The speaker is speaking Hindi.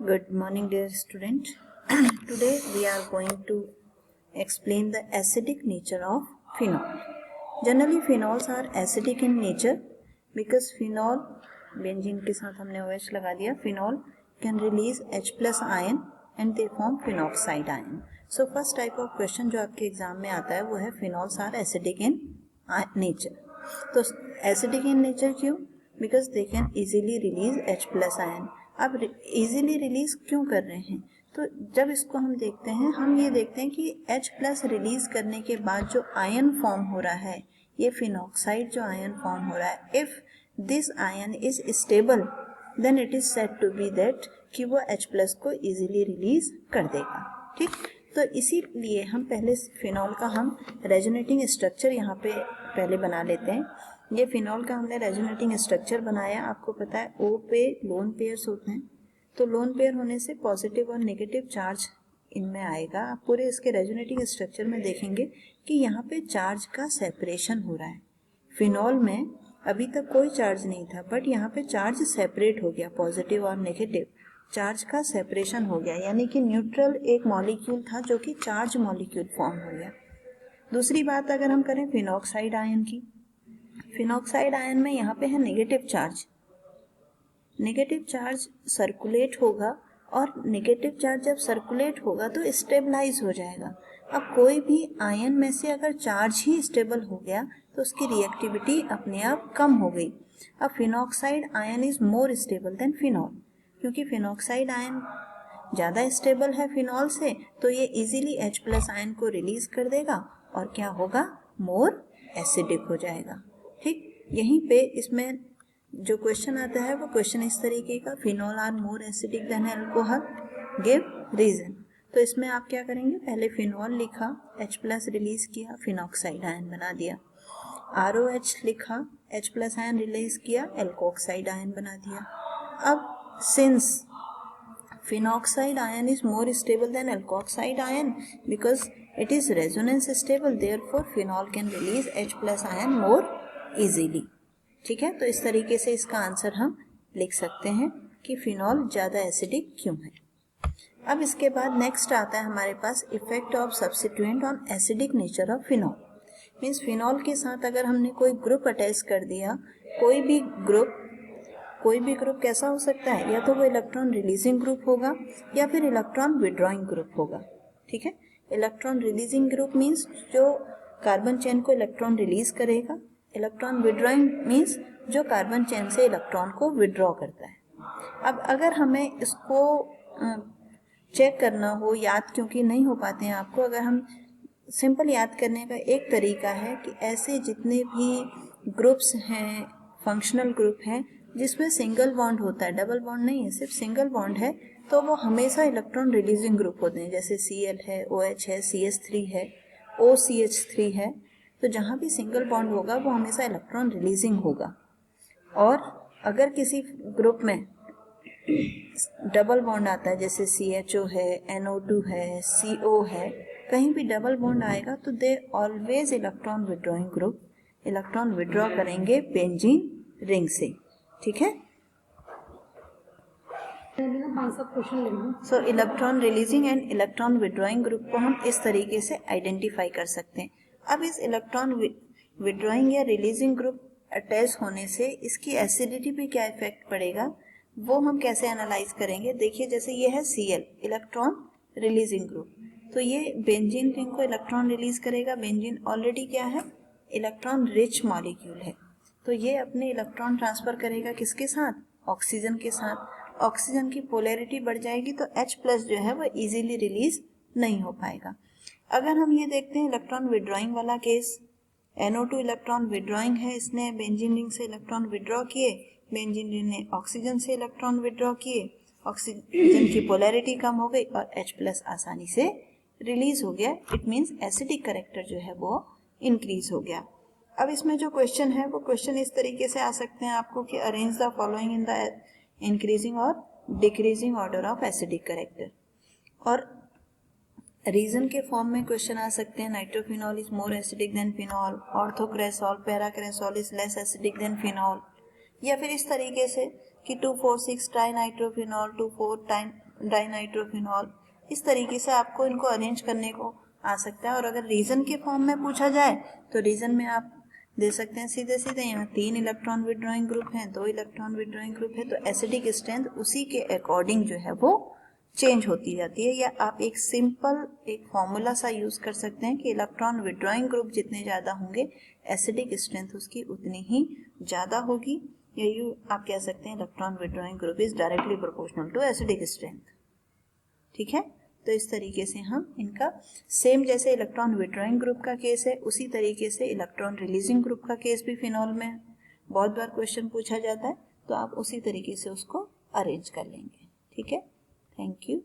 Good morning, dear student. Today we are going to explain the acidic nature of phenol. Generally phenols are acidic in nature because phenol, benzene के साथ हमने OH लगा दिया, phenol can release H plus ion and they form phenoxide ion. So first type of question जो आपके एग्जाम में आता है वो है phenols are acidic in nature. तो acidic in nature क्यों? Because they can easily release H plus ion. अब इजीली रिलीज क्यों कर रहे हैं? तो जब इसको हम देखते हैं, हम ये देखते हैं कि H प्लस रिलीज करने के बाद जो आयन फॉर्म हो रहा है, ये फिनॉक्साइड जो आयन फॉर्म हो रहा है, if this ion is stable then it is said to be that कि वो H प्लस को इजीली रिलीज कर देगा. ठीक, तो इसीलिए हम पहले फिनॉल का हम रेजोनेटिंग स्ट्रक्चर यहाँ पे पहले बना लेते हैं. ये फिनॉल का हमने रेजोनेटिंग स्ट्रक्चर बनाया. आपको पता है O पे लोन पेयर्स होते हैं, तो लोन पेयर होने से पॉजिटिव और नेगेटिव चार्ज इनमें आएगा. आप पूरे इसके रेजोनेटिंग स्ट्रक्चर में देखेंगे कि यहाँ पे चार्ज का सेपरेशन हो रहा है. फिनॉल में अभी तक कोई चार्ज नहीं था, बट यहाँ पे चार्ज सेपरेट हो गया, पॉजिटिव और नेगेटिव चार्ज का सेपरेशन हो गया, यानी कि न्यूट्रल एक मॉलिक्यूल था जो कि चार्ज मॉलिक्यूल फॉर्म हो गया. दूसरी बात अगर हम करें फिनॉक्साइड आयन की, फिनॉक्साइड आयन में यहाँ पे है negative charge. Negative charge circulate होगा और नेगेटिव चार्ज जब सर्कुलेट होगा तो स्टेबलाइज हो जाएगा. अब कोई भी आयन में से अगर चार्ज ही स्टेबल हो गया तो उसकी रिएक्टिविटी अपने आप कम हो गई. अब phenoxide ion is more stable then phenol, क्योंकि फिनॉक्साइड आयन ज़्यादा स्टेबल है फिनॉल से, तो ये इजीली H प्लस आयन को रिलीज कर देगा और क्या होगा, मोर एसिडिक हो जाएगा. ठीक, यहीं पे इसमें जो क्वेश्चन आता है वो क्वेश्चन इस तरीके का, phenol are more acidic than alcohol, give reason. तो इसमें आप क्या करेंगे, पहले फिनॉल लिखा, H प्लस रिलीज किया, फिनॉक्साइड आयन बना दिया. ROH लिखा, H प्लस आयन रिलीज किया, एल्कोक्साइड आयन बना दिया. अब since phenoxide ion is more stable than alkoxide ion because it is resonance stable, therefore phenol can release H plus ion more easily. ठीक है, तो इस तरीके से इसका आंसर हम लिख सकते हैं कि फिनॉल ज़्यादा एसिडिक क्यों है. अब इसके बाद नेक्स्ट आता है हमारे पास effect of substituent on acidic nature of phenol. Means phenol के साथ अगर हमने कोई ग्रुप अटैच कर दिया, कोई भी ग्रुप कैसा हो सकता है, या तो वो इलेक्ट्रॉन रिलीजिंग ग्रुप होगा या फिर इलेक्ट्रॉन विड्रॉइंग ग्रुप होगा. ठीक है, इलेक्ट्रॉन रिलीजिंग ग्रुप मीन्स जो कार्बन चेन को इलेक्ट्रॉन रिलीज करेगा, इलेक्ट्रॉन विड्रॉइंग मीन्स जो कार्बन चेन से इलेक्ट्रॉन को विड्रॉ करता है. अब अगर हमें इसको चेक करना हो, याद क्योंकि नहीं हो पाते हैं आपको, अगर हम सिंपल याद करने का एक तरीका है कि ऐसे जितने भी ग्रुप्स हैं, फंक्शनल ग्रुप हैं जिसमें सिंगल बॉन्ड होता है, डबल बॉन्ड नहीं है, सिर्फ सिंगल बॉन्ड है, तो वो हमेशा इलेक्ट्रॉन रिलीजिंग ग्रुप होते हैं. जैसे Cl है, OH है, CH3 है, OCH3 है. तो जहाँ भी सिंगल बॉन्ड होगा वो हमेशा इलेक्ट्रॉन रिलीजिंग होगा. और अगर किसी ग्रुप में डबल बॉन्ड आता है, जैसे CHO है, NO2 है, CO है, कहीं भी डबल बॉन्ड आएगा तो they always electron withdrawing group, electron withdraw करेंगे बेंजीन रिंग से. ठीक है, सो electron releasing and electron withdrawing group को हम इस तरीके से आइडेंटिफाई कर सकते हैं. अब इस इलेक्ट्रॉन विड्रॉइंग या रिलीजिंग ग्रुप अटैच होने से इसकी एसिडिटी पे क्या इफेक्ट पड़ेगा वो हम कैसे एनालाइज करेंगे. देखिए, जैसे ये है Cl, इलेक्ट्रॉन रिलीजिंग ग्रुप, तो ये बेंजीन रिंग को इलेक्ट्रॉन रिलीज करेगा. बेंजीन ऑलरेडी क्या है, इलेक्ट्रॉन रिच मॉलिक्यूल है, तो ये अपने इलेक्ट्रॉन ट्रांसफर करेगा किसके साथ, ऑक्सीजन के साथ. ऑक्सीजन की पोलैरिटी बढ़ जाएगी तो H प्लस जो है वो इजीली रिलीज नहीं हो पाएगा. अगर हम ये देखते हैं इलेक्ट्रॉन विड्रॉइंग वाला केस, NO2 इलेक्ट्रॉन विड्रॉइंग है, इसने बेंजीन रिंग से इलेक्ट्रॉन विड्रॉ किए, बेंजीन रिंग ने ऑक्सीजन से इलेक्ट्रॉन विड्रॉ किए, ऑक्सीजन की पोलैरिटी कम हो गई और H प्लस आसानी से रिलीज हो गया. इट मीन्स एसिडिक कैरेक्टर जो है वो इंक्रीज हो गया. अब इसमें जो क्वेश्चन है वो क्वेश्चन इस तरीके से आ सकते हैं आपको कि arrange the following in the increasing और decreasing order of acidic character. और रीजन के फॉर्म में क्वेश्चन आ सकते हैं, nitrophenol is more acidic than phenol, orthocresol paracresol is less acidic than phenol, या फिर इस तरीके से कि 2,4,6 ट्राई नाइट्रोफिनॉल, 2,4 डाइनाइट्रोफिनॉल, इस तरीके से आपको इनको अरेंज करने को आ सकता है। और अगर रीजन के फॉर्म में पूछा जाए तो रीजन में आप दे सकते हैं सीधे सीधे, यहाँ 3 इलेक्ट्रॉन विड्रॉइंग ग्रुप हैं, 2 इलेक्ट्रॉन विड्रॉइंग ग्रुप है, तो एसिडिक स्ट्रेंथ उसी के अकॉर्डिंग जो है वो चेंज होती जाती है। या आप एक सिंपल एक फॉर्मूला सा यूज कर सकते हैं कि इलेक्ट्रॉन विड्रॉइंग ग्रुप जितने ज़्यादा होंगे एसिडिक स्ट्रेंथ उसकी उतनी ही ज़्यादा होगी। या आप कह सकते हैं electron withdrawing group is directly proportional to acidic strength. ठीक है, तो इस तरीके से हम इनका सेम जैसे इलेक्ट्रॉन विड्रॉइंग ग्रुप का केस है उसी तरीके से इलेक्ट्रॉन रिलीजिंग ग्रुप का केस भी फिनॉल में बहुत बार क्वेश्चन पूछा जाता है, तो आप उसी तरीके से उसको अरेंज कर लेंगे। ठीक है, थैंक यू।